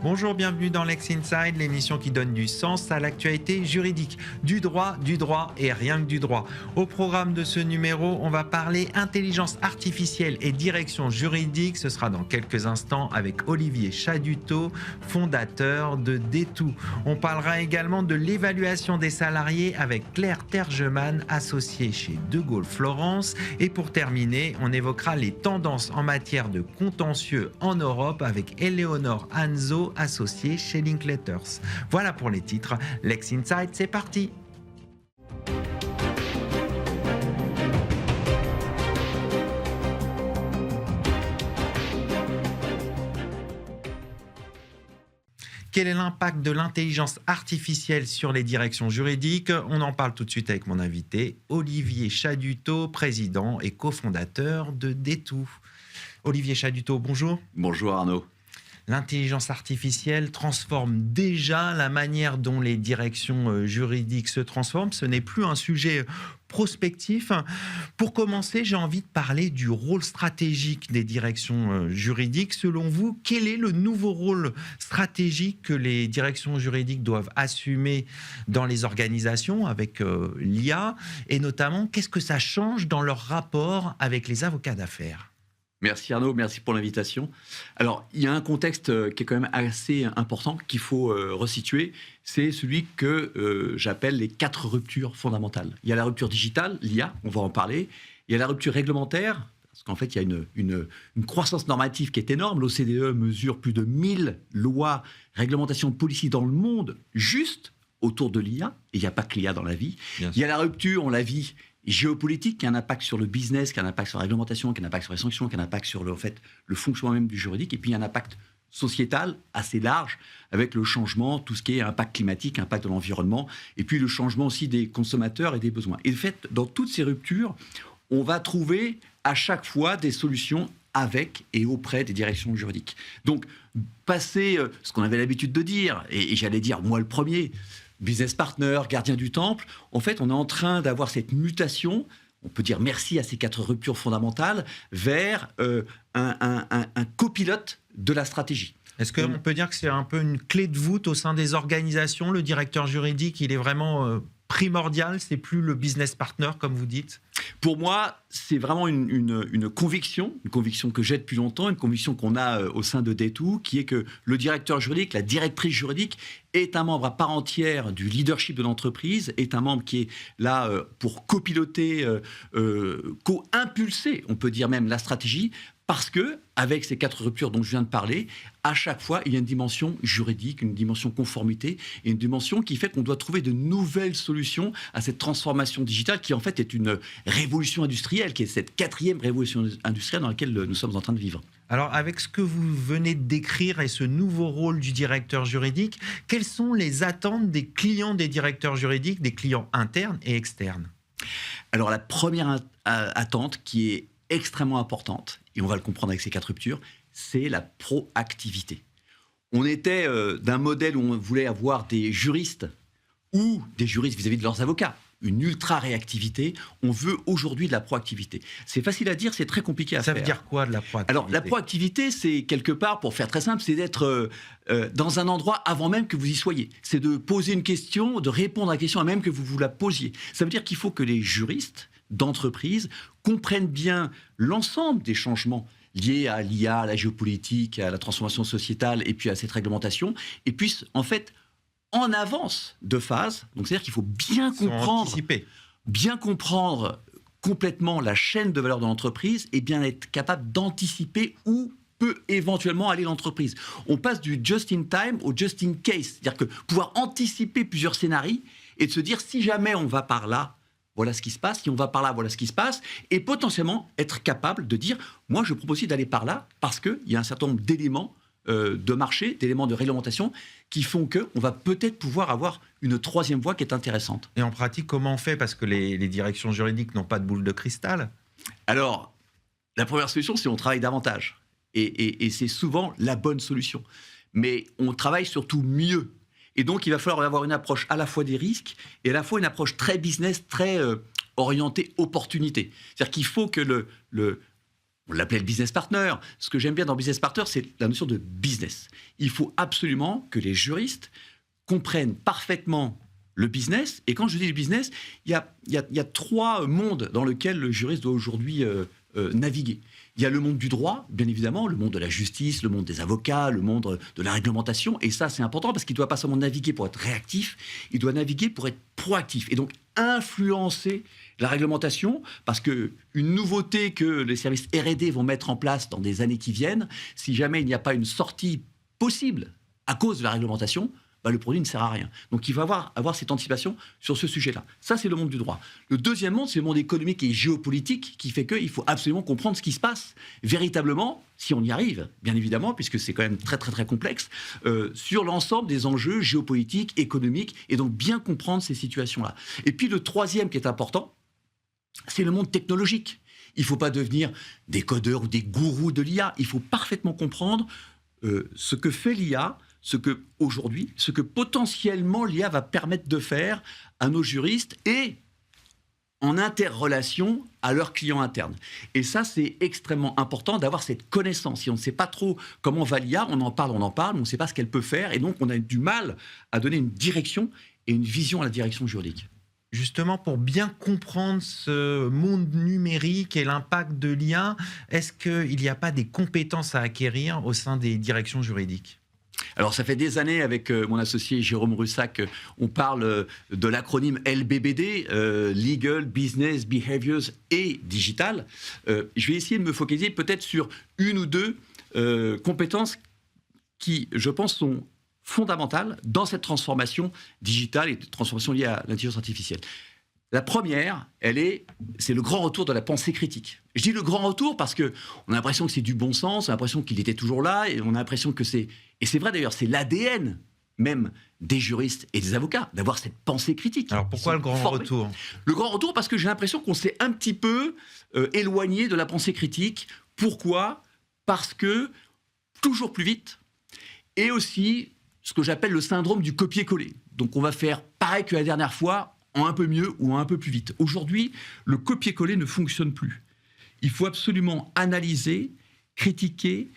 Bonjour, bienvenue dans Lex Inside, l'émission qui donne du sens à l'actualité juridique. Du droit et rien que du droit. Au programme de ce numéro, on va parler intelligence artificielle et direction juridique. Ce sera dans quelques instants avec Olivier Chaduteau, fondateur de Detou. On parlera également de l'évaluation des salariés avec Claire Tergeman, associée chez De Gaulle Florence. Et pour terminer, on évoquera les tendances en matière de contentieux en Europe avec Éléonore Anzo, associé chez Linkletters. Voilà pour les titres. Lex Inside, c'est parti. Quel est l'impact de l'intelligence artificielle sur les directions juridiques? On en parle tout de suite avec mon invité, Olivier Chaduteau, président et cofondateur de Detou. Olivier Chaduteau, bonjour. Bonjour Arnaud. L'intelligence artificielle transforme déjà la manière dont les directions juridiques se transforment. Ce n'est plus un sujet prospectif. Pour commencer, j'ai envie de parler du rôle stratégique des directions juridiques. Selon vous, quel est le nouveau rôle stratégique que les directions juridiques doivent assumer dans les organisations avec l'IA? Et notamment, qu'est-ce que ça change dans leur rapport avec les avocats d'affaires? Merci Arnaud, merci pour l'invitation. Alors, il y a un contexte qui est quand même assez important qu'il faut resituer. C'est celui que j'appelle les 4 ruptures fondamentales. Il y a la rupture digitale, l'IA, on va en parler. Il y a la rupture réglementaire, parce qu'en fait, il y a une croissance normative qui est énorme. L'OCDE mesure plus de 1000 lois, réglementations, policies dans le monde, juste autour de l'IA. Et il n'y a pas que l'IA dans la vie. Il y a la rupture, on l'a vu, géopolitique, qui a un impact sur le business, qui a un impact sur la réglementation, qui a un impact sur les sanctions, qui a un impact sur le fonctionnement même du juridique, et puis il y a un impact sociétal assez large, avec le changement, tout ce qui est impact climatique, impact de l'environnement, et puis le changement aussi des consommateurs et des besoins. Et en fait, dans toutes ces ruptures, on va trouver à chaque fois des solutions avec et auprès des directions juridiques. Donc, passer ce qu'on avait l'habitude de dire, et j'allais dire, moi le premier, business partner, gardien du temple, en fait, on est en train d'avoir cette mutation, on peut dire merci à ces 4 ruptures fondamentales, vers un copilote de la stratégie. Est-ce qu'on peut dire que c'est un peu une clé de voûte au sein des organisations? Le directeur juridique, il est vraiment primordial, c'est plus le business partner, comme vous dites? Pour moi, c'est vraiment une conviction que j'ai depuis longtemps, une conviction qu'on a au sein de Detou, qui est que le directeur juridique, la directrice juridique, est un membre à part entière du leadership de l'entreprise, est un membre qui est là pour copiloter, co-impulser, on peut dire même, la stratégie, parce que, avec ces 4 ruptures dont je viens de parler, à chaque fois, il y a une dimension juridique, une dimension conformité, et une dimension qui fait qu'on doit trouver de nouvelles solutions à cette transformation digitale qui, en fait, est une révolution industrielle, qui est cette 4e révolution industrielle dans laquelle nous sommes en train de vivre. Alors, avec ce que vous venez de décrire et ce nouveau rôle du directeur juridique, quelles sont les attentes des clients des directeurs juridiques, des clients internes et externes? Alors, la première attente qui est extrêmement importante, et on va le comprendre avec ces 4 ruptures, c'est la proactivité. On était d'un modèle où on voulait avoir des juristes ou des juristes vis-à-vis de leurs avocats, une ultra-réactivité. On veut aujourd'hui de la proactivité. C'est facile à dire, c'est très compliqué à faire. Ça veut dire quoi, de la proactivité? Alors, la proactivité, c'est quelque part, pour faire très simple, c'est d'être dans un endroit avant même que vous y soyez. C'est de poser une question, de répondre à la question, même que vous vous la posiez. Ça veut dire qu'il faut que les juristes d'entreprise comprennent bien l'ensemble des changements liés à l'IA, à la géopolitique, à la transformation sociétale et puis à cette réglementation, et puissent en fait en avance de phase. Donc c'est-à-dire qu'il faut bien comprendre complètement la chaîne de valeur de l'entreprise et bien être capable d'anticiper où peut éventuellement aller l'entreprise. On passe du just in time au just in case, c'est-à-dire que pouvoir anticiper plusieurs scénarios et de se dire si jamais on va par là, voilà ce qui se passe, si on va par là, voilà ce qui se passe, et potentiellement être capable de dire, moi je propose aussi d'aller par là, parce qu'il y a un certain nombre d'éléments de marché, d'éléments de réglementation, qui font qu'on va peut-être pouvoir avoir une 3e voie qui est intéressante. Et en pratique, comment on fait? Parce que les directions juridiques n'ont pas de boule de cristal. Alors, la première solution, c'est on travaille davantage. Et c'est souvent la bonne solution. Mais on travaille surtout mieux. Et donc, il va falloir avoir une approche à la fois des risques et à la fois une approche très business, très orientée opportunité. C'est-à-dire qu'il faut que On l'appelait le business partner. Ce que j'aime bien dans business partner, c'est la notion de business. Il faut absolument que les juristes comprennent parfaitement le business. Et quand je dis le business, il y a 3 mondes dans lesquels le juriste doit aujourd'hui naviguer. Il y a le monde du droit, bien évidemment, le monde de la justice, le monde des avocats, le monde de la réglementation. Et ça, c'est important parce qu'il ne doit pas seulement naviguer pour être réactif, il doit naviguer pour être proactif. Et donc, influencer la réglementation, parce qu'une nouveauté que les services R&D vont mettre en place dans des années qui viennent, si jamais il n'y a pas une sortie possible à cause de la réglementation, le produit ne sert à rien. Donc il va avoir cette anticipation sur ce sujet-là. Ça, c'est le monde du droit. Le deuxième monde, c'est le monde économique et géopolitique qui fait qu'il faut absolument comprendre ce qui se passe véritablement, si on y arrive, bien évidemment, puisque c'est quand même très, très, très complexe, sur l'ensemble des enjeux géopolitiques, économiques, et donc bien comprendre ces situations-là. Et puis le troisième qui est important, c'est le monde technologique. Il ne faut pas devenir des codeurs ou des gourous de l'IA. Il faut parfaitement comprendre ce que fait l'IA, ce que potentiellement l'IA va permettre de faire à nos juristes et en interrelation à leurs clients internes. Et ça, c'est extrêmement important d'avoir cette connaissance. Si on ne sait pas trop comment va l'IA, on en parle, mais on ne sait pas ce qu'elle peut faire. Et donc, on a du mal à donner une direction et une vision à la direction juridique. Justement, pour bien comprendre ce monde numérique et l'impact de l'IA, est-ce qu'il n'y a pas des compétences à acquérir au sein des directions juridiques ? Alors, ça fait des années, avec mon associé Jérôme Russac, on parle de l'acronyme LBBD, Legal, Business, Behaviors et Digital. Je vais essayer de me focaliser peut-être sur une ou deux compétences qui, je pense, sont fondamentales dans cette transformation digitale et transformation liée à l'intelligence artificielle. La première, c'est le grand retour de la pensée critique. Je dis le grand retour parce qu'on a l'impression que c'est du bon sens, on a l'impression qu'il était toujours là, et on a l'impression que c'est... Et c'est vrai d'ailleurs, c'est l'ADN même des juristes et des avocats, d'avoir cette pensée critique. Alors pourquoi le grand retour ? Le grand retour parce que j'ai l'impression qu'on s'est un petit peu éloigné de la pensée critique. Pourquoi ? Parce que toujours plus vite, et aussi ce que j'appelle le syndrome du copier-coller. Donc on va faire pareil que la dernière fois, en un peu mieux ou en un peu plus vite. Aujourd'hui, le copier-coller ne fonctionne plus. Il faut absolument analyser, critiquer,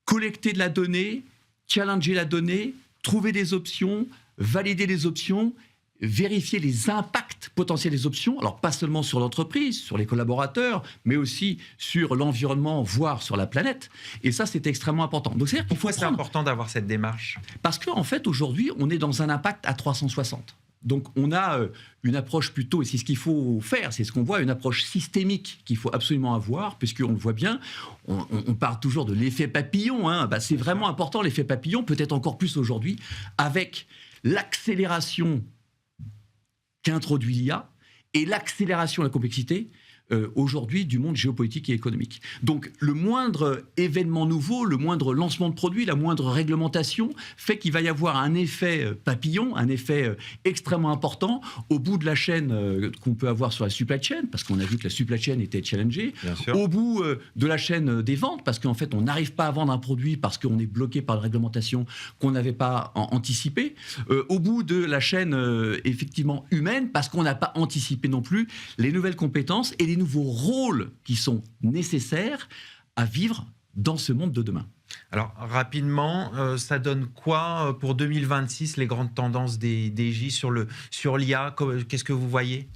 collecter de la donnée, challenger la donnée, trouver des options, valider les options, vérifier les impacts potentiels des options, alors pas seulement sur l'entreprise, sur les collaborateurs, mais aussi sur l'environnement, voire sur la planète. Et ça, c'est extrêmement important. Donc, c'est-à-dire Pourquoi c'est important d'avoir cette démarche ? Parce qu'en fait, aujourd'hui, on est dans un impact à 360. Donc, on a une approche plutôt, et c'est ce qu'il faut faire, c'est ce qu'on voit, une approche systémique qu'il faut absolument avoir, puisqu'on le voit bien, on parle toujours de l'effet papillon, c'est vraiment important, l'effet papillon, peut-être encore plus aujourd'hui, avec l'accélération qu'introduit l'IA et l'accélération de la complexité aujourd'hui du monde géopolitique et économique. Donc le moindre événement nouveau, le moindre lancement de produit, la moindre réglementation fait qu'il va y avoir un effet papillon, un effet extrêmement important au bout de la chaîne qu'on peut avoir sur la supply chain, parce qu'on a vu que la supply chain était challengée, au bout de la chaîne des ventes, parce qu'en fait on n'arrive pas à vendre un produit parce qu'on est bloqué par une réglementation qu'on n'avait pas anticipée, au bout de la chaîne effectivement humaine, parce qu'on n'a pas anticipé non plus les nouvelles compétences et les nouveaux rôles qui sont nécessaires à vivre dans ce monde de demain. Alors, rapidement, ça donne quoi pour 2026, les grandes tendances des DG sur l'IA ? Qu'est-ce que vous voyez ?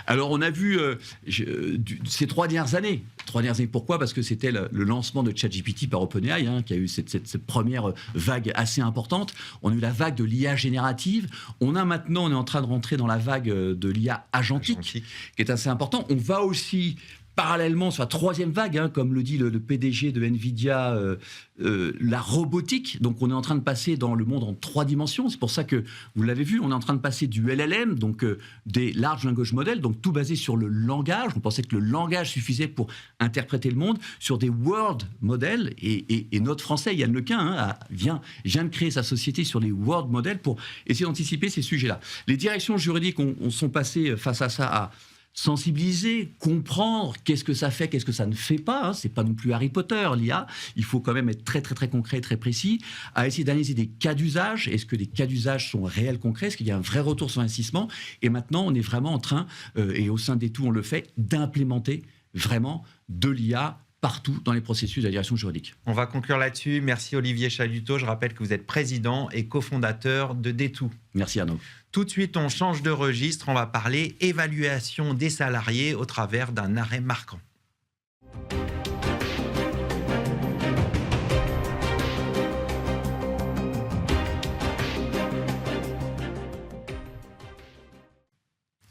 Alors, on a vu ces 3 dernières années. Pourquoi ? Parce que c'était le lancement de ChatGPT par OpenAI, qui a eu cette première vague assez importante. On a eu la vague de l'IA générative. On est en train de rentrer dans la vague de l'IA agentique, qui est assez important. On va aussi parallèlement sur la 3e vague, comme le dit le PDG de NVIDIA, la robotique. Donc on est en train de passer dans le monde en 3 dimensions. C'est pour ça que, vous l'avez vu, on est en train de passer du LLM, donc des Large Language Models, donc tout basé sur le langage. On pensait que le langage suffisait pour interpréter le monde, sur des World Models. Et notre Français, Yann Lequin, vient de créer sa société sur les World Models pour essayer d'anticiper ces sujets-là. Les directions juridiques sont passées face à ça à sensibiliser, comprendre qu'est-ce que ça fait, qu'est-ce que ça ne fait pas. C'est pas non plus Harry Potter, l'IA. Il faut quand même être très, très, très concret, très précis, à essayer d'analyser des cas d'usage. Est-ce que les cas d'usage sont réels, concrets ? Est-ce qu'il y a un vrai retour sur investissement ? Et maintenant, on est vraiment en train, et au sein des tout, on le fait, d'implémenter vraiment de l'IA partout dans les processus de la direction juridique. On va conclure là-dessus. Merci Olivier Chaluteau. Je rappelle que vous êtes président et cofondateur de Detou. Merci Arnaud. Tout de suite, on change de registre. On va parler évaluation des salariés au travers d'un arrêt marquant.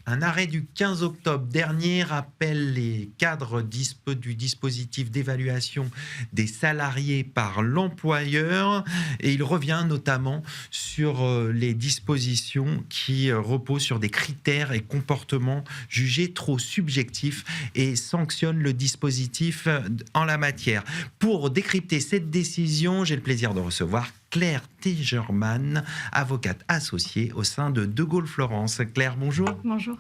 Un arrêt du 15 octobre dernier rappelle les cadres du dispositif d'évaluation des salariés par l'employeur et il revient notamment sur les dispositions qui reposent sur des critères et comportements jugés trop subjectifs et sanctionne le dispositif en la matière. Pour décrypter cette décision, j'ai le plaisir de recevoir Claire Tegerman, avocate associée au sein de Gaulle Florence. Claire, bonjour. Bonjour.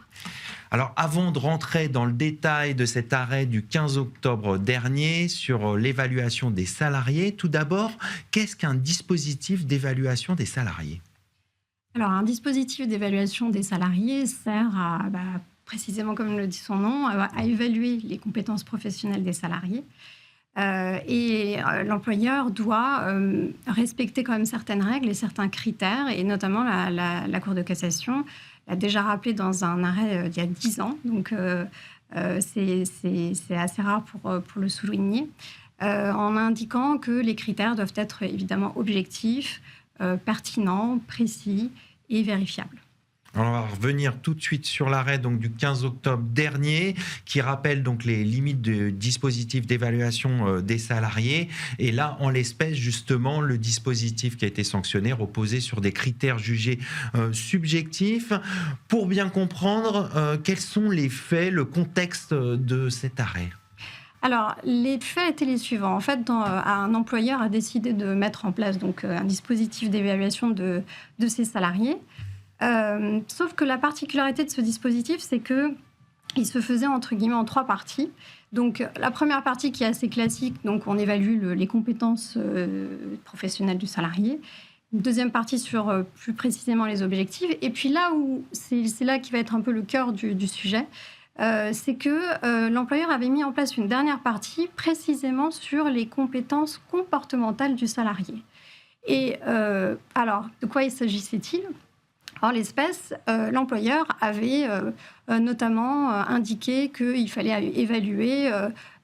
Alors, avant de rentrer dans le détail de cet arrêt du 15 octobre dernier sur l'évaluation des salariés, tout d'abord, qu'est-ce qu'un dispositif d'évaluation des salariés ? Alors, un dispositif d'évaluation des salariés sert à, précisément comme le dit son nom, à évaluer les compétences professionnelles des salariés. L'employeur doit respecter quand même certaines règles et certains critères, et notamment la Cour de cassation l'a déjà rappelé dans un arrêt d'il y a 10 ans, donc c'est assez rare pour le souligner, en indiquant que les critères doivent être évidemment objectifs, pertinents, précis et vérifiables. Alors, on va revenir tout de suite sur l'arrêt donc, du 15 octobre dernier qui rappelle donc, les limites du dispositif d'évaluation des salariés. Et là, en l'espèce, justement, le dispositif qui a été sanctionné reposait sur des critères jugés subjectifs. Pour bien comprendre, quels sont les faits, le contexte de cet arrêt ? Alors, les faits étaient les suivants. En fait, un employeur a décidé de mettre en place donc, un dispositif d'évaluation de ses salariés. Sauf que la particularité de ce dispositif, c'est qu'il se faisait entre guillemets en 3 parties. Donc, la première partie qui est assez classique, donc on évalue les compétences professionnelles du salarié. Une deuxième partie sur plus précisément les objectifs. Et puis là où c'est là qui va être un peu le cœur du sujet, c'est que l'employeur avait mis en place une dernière partie précisément sur les compétences comportementales du salarié. Et alors, de quoi il s'agissait-il ? En l'espèce, l'employeur avait notamment indiqué qu'il fallait évaluer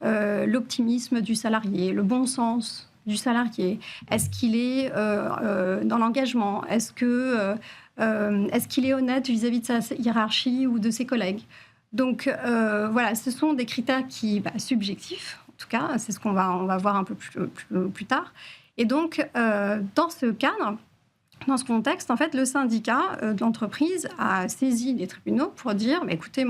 l'optimisme du salarié, le bon sens du salarié. Est-ce qu'il est dans l'engagement ? Est-ce qu'il est honnête vis-à-vis de sa hiérarchie ou de ses collègues ? Donc voilà, ce sont des critères subjectifs, en tout cas, c'est ce qu'on va voir un peu plus tard. Et donc, dans ce cadre, dans ce contexte, en fait, le syndicat de l'entreprise a saisi les tribunaux pour dire écoutez,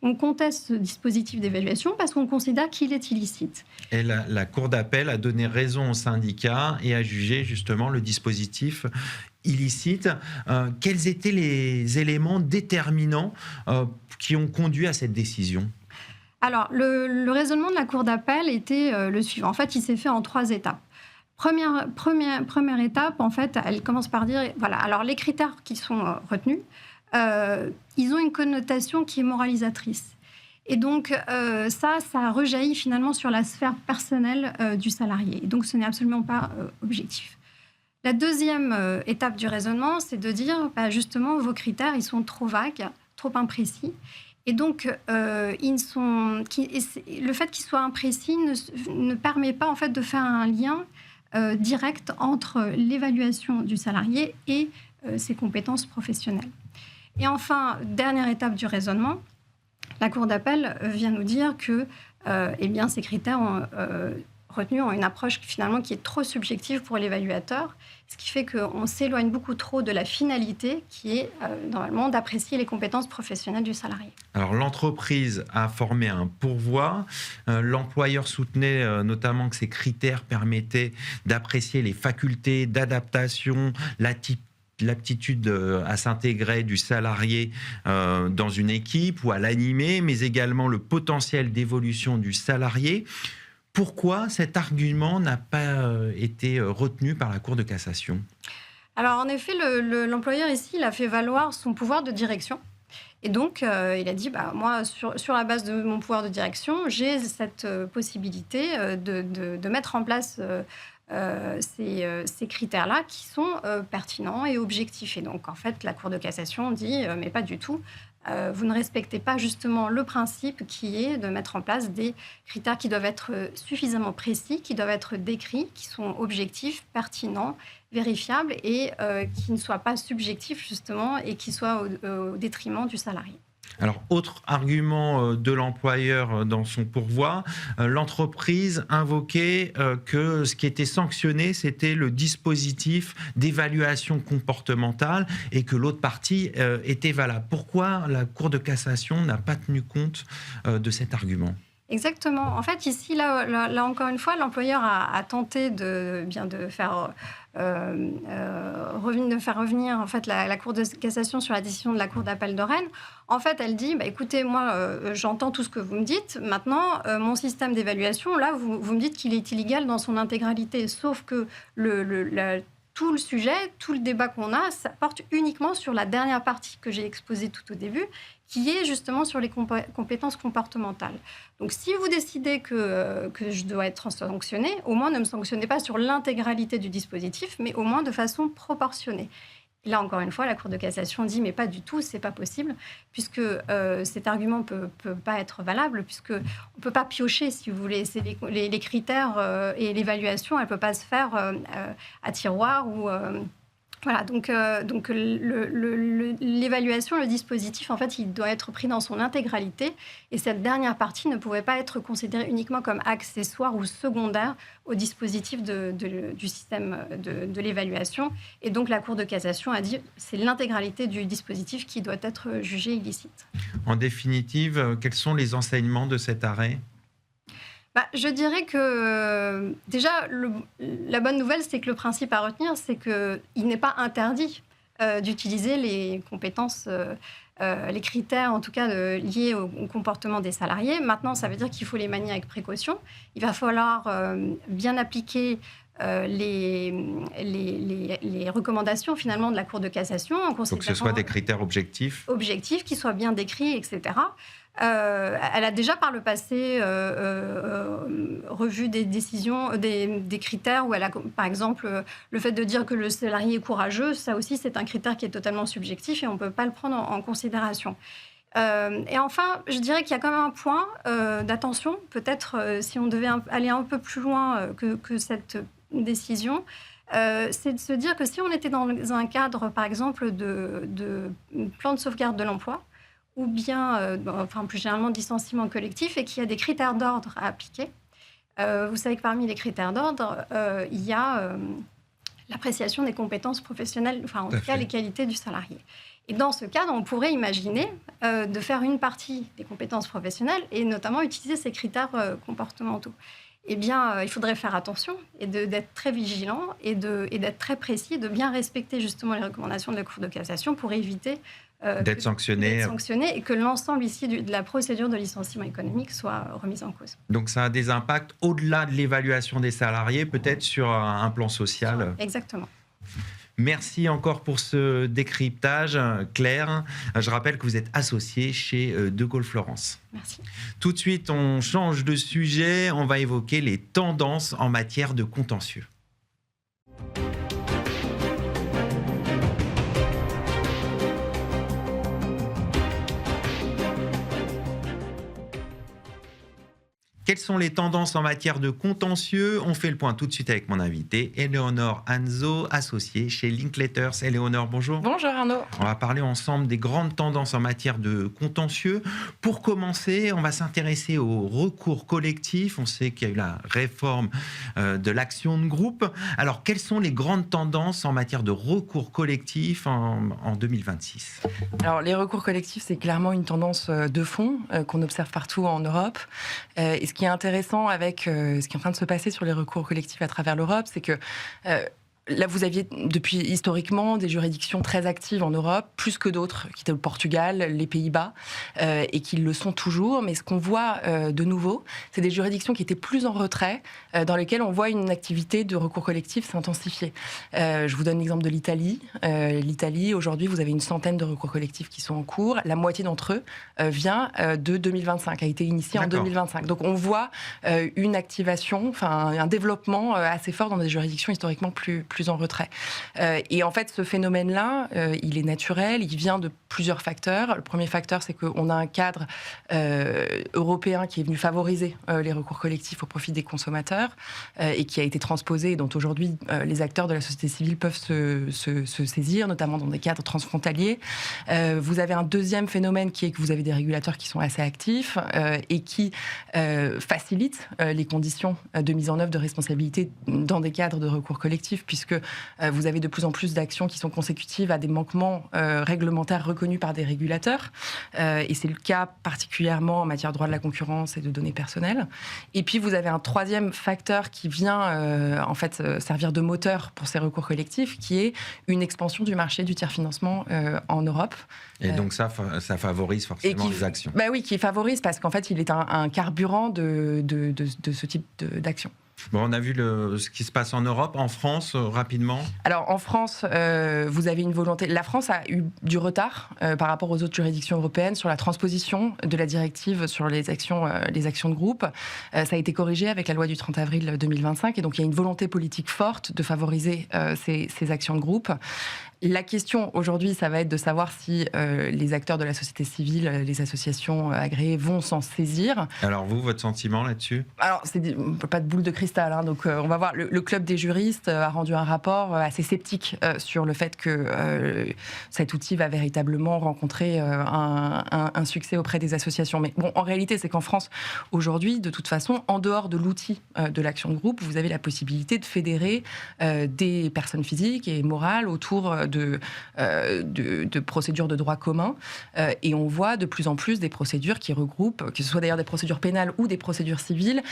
on conteste ce dispositif d'évaluation parce qu'on considère qu'il est illicite. Et la Cour d'appel a donné raison au syndicat et a jugé justement le dispositif illicite. Quels étaient les éléments déterminants qui ont conduit à cette décision ? Alors, le raisonnement de la Cour d'appel était le suivant. En fait, il s'est fait en 3 étapes. Première étape, en fait, elle commence par dire, voilà, alors les critères qui sont retenus, ils ont une connotation qui est moralisatrice. Et donc, ça rejaillit finalement sur la sphère personnelle du salarié. Et donc, ce n'est absolument pas objectif. La deuxième étape du raisonnement, c'est de dire, justement, vos critères, ils sont trop vagues, trop imprécis. Et donc, le fait qu'ils soient imprécis ne permet pas, en fait, de faire un lien direct entre l'évaluation du salarié et ses compétences professionnelles. Et enfin, dernière étape du raisonnement, la Cour d'appel vient nous dire que ces critères retenus ont une approche finalement qui est trop subjective pour l'évaluateur, ce qui fait qu'on s'éloigne beaucoup trop de la finalité qui est normalement d'apprécier les compétences professionnelles du salarié. Alors l'entreprise a formé un pourvoi. L'employeur soutenait notamment que ces critères permettaient d'apprécier les facultés d'adaptation, l'aptitude à s'intégrer du salarié dans une équipe ou à l'animer, mais également le potentiel d'évolution du salarié. Pourquoi cet argument n'a pas été retenu par la Cour de cassation ? Alors, en effet, l'employeur ici, il a fait valoir son pouvoir de direction. Et donc, il a dit, moi, sur la base de mon pouvoir de direction, j'ai cette possibilité de mettre en place ces critères-là qui sont pertinents et objectifs. Et donc, en fait, la Cour de cassation dit, mais pas du tout. Vous ne respectez pas justement le principe qui est de mettre en place des critères qui doivent être suffisamment précis, qui doivent être décrits, qui sont objectifs, pertinents, vérifiables et qui ne soient pas subjectifs justement et qui soient au détriment du salarié. Alors, autre argument de l'employeur dans son pourvoi, l'entreprise invoquait que ce qui était sanctionné, c'était le dispositif d'évaluation comportementale et que l'autre partie était valable. Pourquoi la Cour de cassation n'a pas tenu compte de cet argument ? Exactement. En fait, ici, là encore une fois, l'employeur a tenté de faire revenir en fait, la Cour de cassation sur la décision de la Cour d'appel de Rennes. En fait, elle dit, écoutez, moi, j'entends tout ce que vous me dites. Maintenant, mon système d'évaluation, là, vous me dites qu'il est illégal dans son intégralité. Sauf que tout le sujet, tout le débat qu'on a, ça porte uniquement sur la dernière partie que j'ai exposée tout au début, qui est justement sur les compétences comportementales. Donc, si vous décidez que je dois être sanctionnée, au moins ne me sanctionnez pas sur l'intégralité du dispositif, mais au moins de façon proportionnée. Et là, encore une fois, la Cour de cassation dit, mais pas du tout, c'est pas possible, puisque cet argument peut pas être valable, puisque on peut pas piocher, si vous voulez. C'est les critères et l'évaluation, elle peut pas se faire à tiroir ou... Voilà, donc l'évaluation, le dispositif, en fait, il doit être pris dans son intégralité. Et cette dernière partie ne pouvait pas être considérée uniquement comme accessoire ou secondaire au dispositif du système de l'évaluation. Et donc, la Cour de cassation a dit c'est l'intégralité du dispositif qui doit être jugée illicite. En définitive, quels sont les enseignements de cet arrêt ? Je dirais que déjà, la bonne nouvelle, c'est que le principe à retenir, c'est qu'il n'est pas interdit d'utiliser les compétences, les critères en tout cas liés au comportement des salariés. Maintenant, ça veut dire qu'il faut les manier avec précaution. Il va falloir bien appliquer les recommandations finalement de la Cour de cassation. En considérant, donc que ce soit des critères objectifs. Objectifs, qui soient bien décrits, etc. Elle a déjà par le passé revu des décisions, des critères où elle a, par exemple, le fait de dire que le salarié est courageux, ça aussi c'est un critère qui est totalement subjectif et on ne peut pas le prendre en considération. Et enfin, je dirais qu'il y a quand même un point d'attention, peut-être si on devait aller un peu plus loin que cette décision, c'est de se dire que si on était dans un cadre, par exemple, de plan de sauvegarde de l'emploi, ou bien, plus généralement, de licenciement collectif, et qu'il y a des critères d'ordre à appliquer. Vous savez que parmi les critères d'ordre, il y a l'appréciation des compétences professionnelles, en tout cas les qualités du salarié. Et dans ce cadre, on pourrait imaginer de faire une partie des compétences professionnelles et notamment utiliser ces critères comportementaux. Eh bien, il faudrait faire attention et d'être très vigilant et d'être très précis, de bien respecter justement les recommandations de la Cour de cassation pour éviter d'être sanctionné et que l'ensemble ici de la procédure de licenciement économique soit remise en cause. Donc ça a des impacts au-delà de l'évaluation des salariés, peut-être sur un plan social. Exactement. Merci encore pour ce décryptage, Claire. Je rappelle que vous êtes associée chez De Gaulle Florence. Merci. Tout de suite, on change de sujet. On va évoquer les tendances en matière de contentieux. Quelles sont les tendances en matière de contentieux ? On fait le point tout de suite avec mon invité, Éléonore Anzo, associée chez Linkletters. Éléonore, bonjour. Bonjour Arnaud. On va parler ensemble des grandes tendances en matière de contentieux. Pour commencer, on va s'intéresser au recours collectif. On sait qu'il y a eu la réforme de l'action de groupe. Alors, quelles sont les grandes tendances en matière de recours collectif en 2026 ? Alors, les recours collectifs, c'est clairement une tendance de fond qu'on observe partout en Europe. Et ce qui est intéressant avec ce qui est en train de se passer sur les recours collectifs à travers l'Europe, c'est que là, vous aviez depuis historiquement des juridictions très actives en Europe, plus que d'autres, qui étaient le Portugal, les Pays-Bas, et qui le sont toujours. Mais ce qu'on voit de nouveau, c'est des juridictions qui étaient plus en retrait, dans lesquelles on voit une activité de recours collectif s'intensifier. Je vous donne l'exemple de l'Italie. L'Italie, aujourd'hui, vous avez une centaine de recours collectifs qui sont en cours. La moitié d'entre eux vient de 2025, a été initié en 2025. Donc on voit une activation, un développement assez fort dans des juridictions historiquement plus en retrait. Et en fait, ce phénomène-là, il est naturel, il vient de plusieurs facteurs. Le premier facteur, c'est qu'on a un cadre européen qui est venu favoriser les recours collectifs au profit des consommateurs et qui a été transposé, dont aujourd'hui les acteurs de la société civile peuvent se saisir, notamment dans des cadres transfrontaliers. Vous avez un deuxième phénomène qui est que vous avez des régulateurs qui sont assez actifs et qui facilitent les conditions de mise en œuvre de responsabilité dans des cadres de recours collectifs, puisque vous avez de plus en plus d'actions qui sont consécutives à des manquements réglementaires reconnus par des régulateurs. Et c'est le cas particulièrement en matière de droit de la concurrence et de données personnelles. Et puis vous avez un troisième facteur qui vient en fait servir de moteur pour ces recours collectifs, qui est une expansion du marché du tiers-financement en Europe. Et donc ça favorise forcément les actions. Bah oui, qui favorise parce qu'en fait il est un carburant de ce type d'action. Bon, on a vu ce qui se passe en Europe, en France, rapidement. Alors en France, vous avez une volonté. La France a eu du retard par rapport aux autres juridictions européennes sur la transposition de la directive sur les actions de groupe. Ça a été corrigé avec la loi du 30 avril 2025, et donc il y a une volonté politique forte de favoriser ces actions de groupe. La question aujourd'hui, ça va être de savoir si les acteurs de la société civile, les associations agréées vont s'en saisir. Alors vous, votre sentiment là-dessus ? Alors, pas de boule de cristal, hein, donc on va voir. Le club des juristes a rendu un rapport assez sceptique sur le fait que cet outil va véritablement rencontrer un succès auprès des associations. Mais bon, en réalité, c'est qu'en France, aujourd'hui, de toute façon, en dehors de l'outil de l'action de groupe, vous avez la possibilité de fédérer des personnes physiques et morales autour de procédures de droit commun. Et on voit de plus en plus des procédures qui regroupent, que ce soit d'ailleurs des procédures pénales ou des procédures civiles,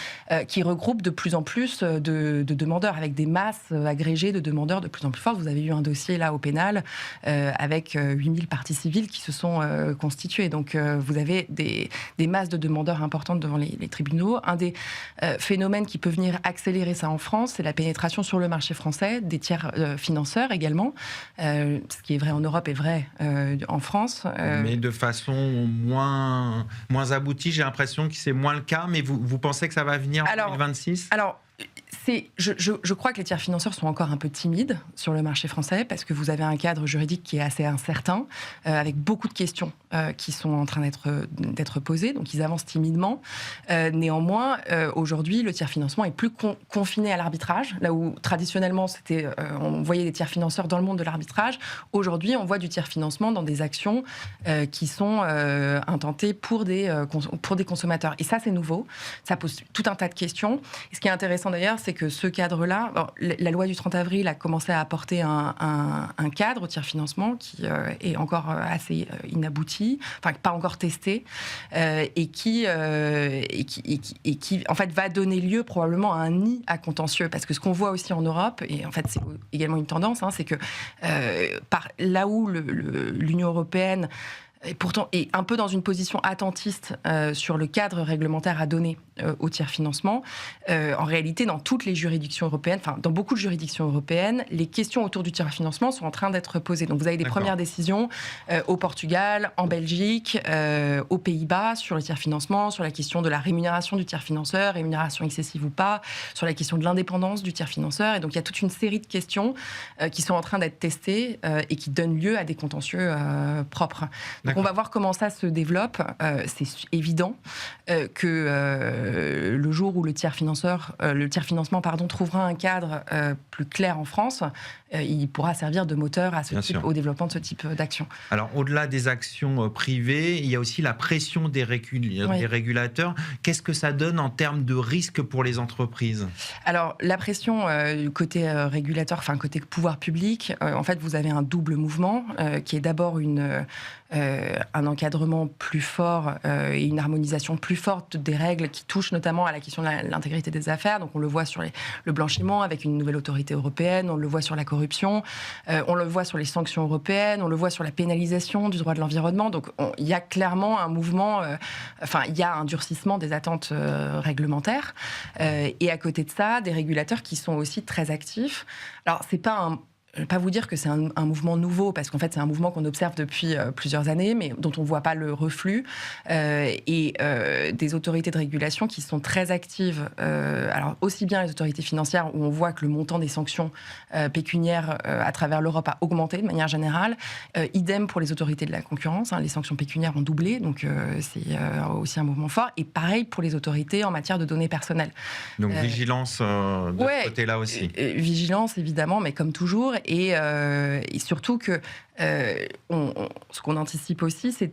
qui regroupent de plus en plus de demandeurs, avec des masses agrégées de demandeurs de plus en plus fortes. Vous avez eu un dossier là au pénal avec 8000 parties civiles qui se sont constituées. Donc vous avez des masses de demandeurs importantes devant les tribunaux. Un des phénomènes qui peut venir accélérer ça en France, c'est la pénétration sur le marché français des tiers financeurs également. Ce qui est vrai en Europe est vrai en France. Mais de façon moins aboutie, j'ai l'impression que c'est moins le cas, mais vous pensez que ça va venir en 2026 ? Alors, je crois que les tiers financeurs sont encore un peu timides sur le marché français parce que vous avez un cadre juridique qui est assez incertain, avec beaucoup de questions qui sont en train d'être posées, donc ils avancent timidement. Néanmoins, aujourd'hui, le tiers financement est plus confiné à l'arbitrage, là où traditionnellement on voyait des tiers financeurs dans le monde de l'arbitrage. Aujourd'hui, on voit du tiers financement dans des actions qui sont intentées pour des consommateurs. Et ça, c'est nouveau. Ça pose tout un tas de questions. Et ce qui est intéressant d'ailleurs, c'est que ce cadre-là, la loi du 30 avril a commencé à apporter un cadre au tiers-financement qui est encore assez inabouti, enfin pas encore testé, et qui en fait va donner lieu probablement à un nid à contentieux. Parce que ce qu'on voit aussi en Europe, et en fait c'est également une tendance, c'est que là où l'Union européenne et pourtant est un peu dans une position attentiste sur le cadre réglementaire à donner au tiers-financement. En réalité, dans toutes les juridictions européennes, enfin dans beaucoup de juridictions européennes, les questions autour du tiers-financement sont en train d'être posées. Donc vous avez des premières décisions au Portugal, en Belgique, aux Pays-Bas sur le tiers-financement, sur la question de la rémunération du tiers-financeur, rémunération excessive ou pas, sur la question de l'indépendance du tiers-financeur. Et donc il y a toute une série de questions qui sont en train d'être testées et qui donnent lieu à des contentieux propres. Donc on va voir comment ça se développe. C'est évident que le jour où le tiers-financement trouvera un cadre plus clair en France, il pourra servir de moteur au développement de ce type d'action. Alors, au-delà des actions privées, il y a aussi la pression des régulateurs. Qu'est-ce que ça donne en termes de risque pour les entreprises ? Alors, la pression côté régulateur, enfin côté pouvoir public, en fait, vous avez un double mouvement qui est d'abord une un encadrement plus fort et une harmonisation plus forte des règles qui touchent notamment à la question de l'intégrité des affaires. Donc on le voit sur le blanchiment avec une nouvelle autorité européenne, on le voit sur la corruption, on le voit sur les sanctions européennes, on le voit sur la pénalisation du droit de l'environnement. Donc il y a clairement un mouvement, il y a un durcissement des attentes réglementaires. Et à côté de ça, des régulateurs qui sont aussi très actifs. Alors c'est pas je ne vais pas vous dire que c'est un mouvement nouveau, parce qu'en fait, c'est un mouvement qu'on observe depuis plusieurs années, mais dont on ne voit pas le reflux, et des autorités de régulation qui sont très actives. Alors, aussi bien les autorités financières, où on voit que le montant des sanctions pécuniaires à travers l'Europe a augmenté de manière générale. Idem pour les autorités de la concurrence. Les sanctions pécuniaires ont doublé, donc c'est aussi un mouvement fort. Et pareil pour les autorités en matière de données personnelles. Donc, vigilance de ce côté-là aussi. Vigilance, évidemment, mais comme toujours. Et surtout que ce qu'on anticipe aussi, c'est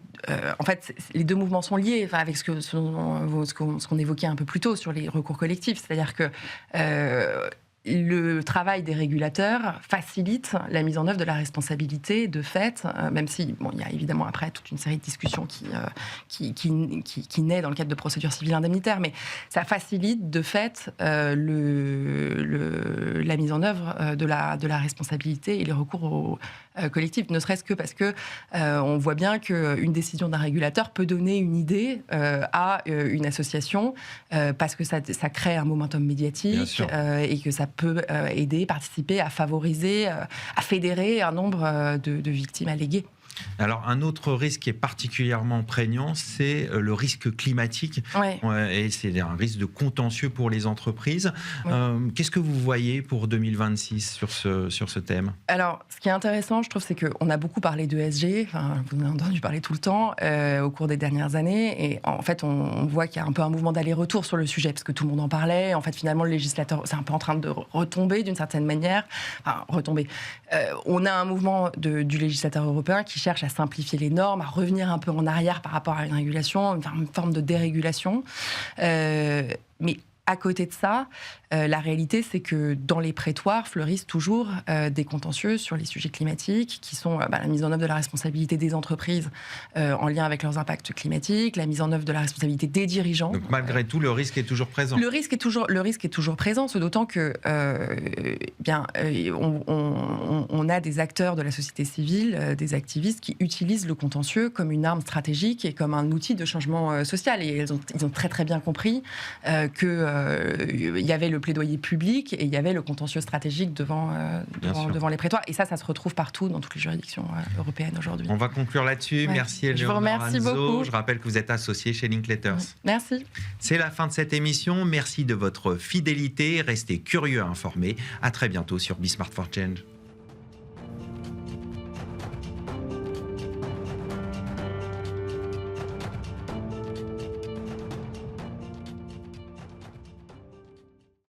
en fait les deux mouvements sont liés, avec ce qu'on évoquait un peu plus tôt sur les recours collectifs, c'est-à-dire que le travail des régulateurs facilite la mise en œuvre de la responsabilité de fait, même si il y a évidemment après toute une série de discussions qui naît dans le cadre de procédures civiles indemnitaires, mais ça facilite de fait la mise en œuvre de la responsabilité et les recours collectifs, ne serait-ce que parce que on voit bien qu'une décision d'un régulateur peut donner une idée à une association parce que ça crée un momentum médiatique et que ça peut aider, participer à favoriser, à fédérer un nombre de victimes alléguées. Alors, un autre risque qui est particulièrement prégnant, c'est le risque climatique. Ouais. Et c'est un risque de contentieux pour les entreprises. Ouais. Qu'est-ce que vous voyez pour 2026 sur ce thème ? Alors, ce qui est intéressant, je trouve, c'est qu'on a beaucoup parlé d'ESG. Vous en avez entendu parler tout le temps au cours des dernières années. Et en fait, on voit qu'il y a un peu un mouvement d'aller-retour sur le sujet, parce que tout le monde en parlait. En fait, finalement, le législateur, c'est un peu en train de retomber d'une certaine manière. On a un mouvement du législateur européen qui cherche à simplifier les normes, à revenir un peu en arrière par rapport à une régulation, une forme de dérégulation. Mais à côté de ça, la réalité, c'est que dans les prétoires fleurissent toujours des contentieux sur les sujets climatiques, qui sont la mise en œuvre de la responsabilité des entreprises en lien avec leurs impacts climatiques, la mise en œuvre de la responsabilité des dirigeants. Donc malgré tout, le risque est toujours présent. Le risque est toujours présent, d'autant que on a des acteurs de la société civile, des activistes qui utilisent le contentieux comme une arme stratégique et comme un outil de changement social. Et ils ont très très bien compris qu'il y avait le plaidoyer public et il y avait le contentieux stratégique devant les prétoires. Et ça se retrouve partout dans toutes les juridictions européennes aujourd'hui. On va conclure là-dessus. Ouais. Merci Eleonore. Je vous remercie beaucoup. Je rappelle que vous êtes associée chez Linklaters. Merci. C'est la fin de cette émission. Merci de votre fidélité. Restez curieux et informés. À très bientôt sur Be Smart for Change.